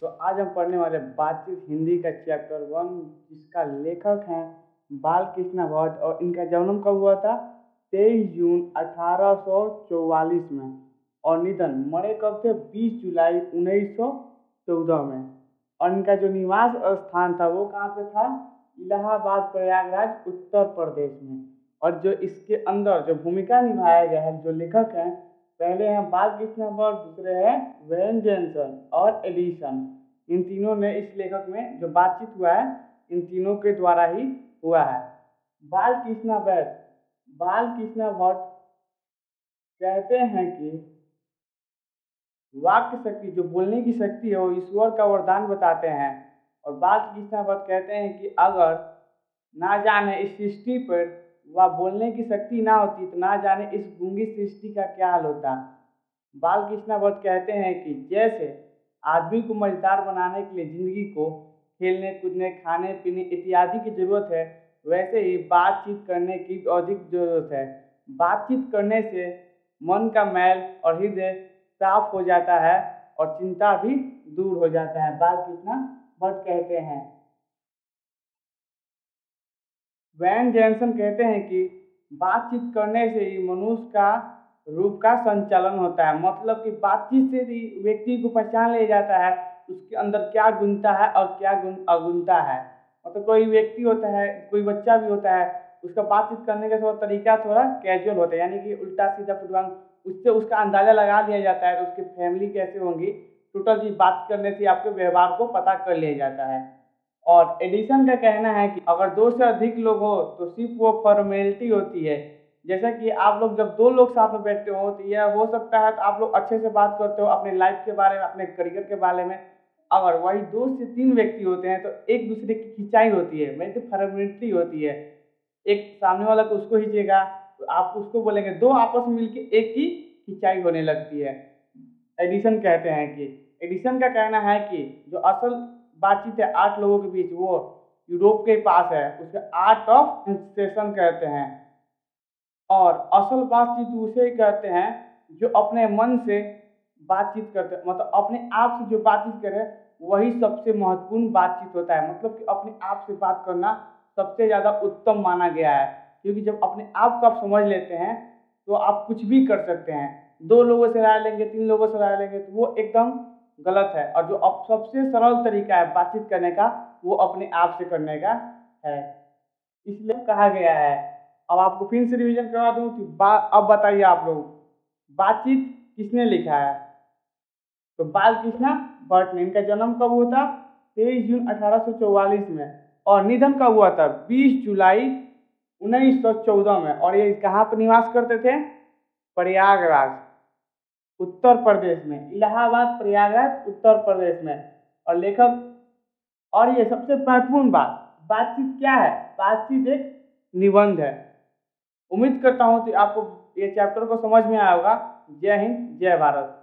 तो आज हम पढ़ने वाले बातचीत हिंदी का चैप्टर 1, जिसका लेखक हैं बाल कृष्ण भट्ट, और इनका जन्म कब हुआ था? 23 जून 1844 में। और निधन मरे कब थे? 20 जुलाई 1914 में। और इनका जो निवास स्थान था वो कहाँ पे था? इलाहाबाद, प्रयागराज, उत्तर प्रदेश में। और जो इसके अंदर जो भूमिका निभाया गया है, जो लेखक हैं, पहले हैं बालकृष्ण भट्ट, दूसरे हैं वेन जॉनसन और एडिसन। इन तीनों ने इस लेखक में जो बातचीत हुआ है, इन तीनों के द्वारा ही हुआ है। बालकृष्ण भट्ट कहते हैं कि वाक्य शक्ति, जो बोलने की शक्ति है, वो ईश्वर का वरदान बताते हैं। और बालकृष्ण भट्ट कहते हैं कि अगर ना जाने इस सृष्टि पर वह बोलने की शक्ति ना होती तो ना जाने इस गूंगी सृष्टि का क्या हाल होता। बालकृष्ण भट्ट कहते हैं कि जैसे आदमी को मजेदार बनाने के लिए जिंदगी को खेलने कूदने, खाने पीने इत्यादि की जरूरत है, वैसे ही बातचीत करने की अधिक जरूरत है। बातचीत करने से मन का मैल और हृदय साफ हो जाता है और चिंता भी दूर हो जाता है, बालकृष्ण भट्ट कहते हैं। वैन जॉनसन कहते हैं कि बातचीत करने से ही मनुष्य का रूप का संचालन होता है। मतलब कि बातचीत से ही व्यक्ति को पहचान लिया जाता है उसके अंदर क्या गुणता है और क्या अगुणता है। मतलब कोई व्यक्ति होता है, कोई बच्चा भी होता है, उसका बातचीत करने का थोड़ा तरीका थोड़ा कैजुअल होता है, यानी कि उल्टा सीधा फुटवांग, उससे उसका अंदाजा लगा लिया जाता है तो उसकी फैमिली कैसे होंगी। टोटल जी बात करने से आपके व्यवहार को पता कर लिया जाता है। और एडिसन का कहना है कि अगर दो से अधिक लोग हो तो सिर्फ वो फॉर्मेलिटी होती है। जैसा कि आप लोग जब दो लोग साथ में बैठते हो तो यह हो सकता है तो आप लोग अच्छे से बात करते हो अपने लाइफ के बारे में, अपने करियर के बारे में। अगर वही 2 से 3 व्यक्ति होते हैं तो एक दूसरे की खिंचाई होती है, मेरी तो फॉर्मेलिटी होती है। एक सामने वाला को उसको खींचेगा तो आप उसको बोलेंगे, दो आपस में मिलकर एक की खिंचाई होने लगती है। एडिसन का कहना है कि जो असल बातचीत है 8 लोगों के बीच, वो यूरोप के पास है, उसे आर्ट ऑफ कन्वर्सेशन कहते हैं। और असल बातचीत उसे कहते हैं जो अपने मन से बातचीत करते हैं, मतलब अपने आप से जो बातचीत करे वही सबसे महत्वपूर्ण बातचीत होता है। मतलब कि अपने आप से बात करना सबसे ज़्यादा उत्तम माना गया है, क्योंकि जब अपने आप को आप समझ लेते हैं तो आप कुछ भी कर सकते हैं। 2 लोगों से राय लेंगे, 3 लोगों से राय लेंगे तो वो एकदम गलत है। और जो अब सबसे सरल तरीका है बातचीत करने का, वो अपने आप से करने का है, इसलिए कहा गया है। अब आपको फिर से रिवीजन करवा दूं कि अब बताइए आप लोग, बातचीत किसने लिखा है? तो बालकृष्ण भट्ट ने। इनका जन्म कब हुआ था? 23 जून 1844 में। और निधन कब हुआ था? 20 जुलाई 1914 में। और ये कहाँ पर निवास करते थे? प्रयागराज, उत्तर प्रदेश में। इलाहाबाद, प्रयागराज, उत्तर प्रदेश में। और लेखक, और ये सबसे महत्वपूर्ण बात, बातचीत क्या है? बातचीत एक निबंध है। उम्मीद करता हूँ कि आपको ये चैप्टर को समझ में आया होगा। जय हिंद, जय भारत।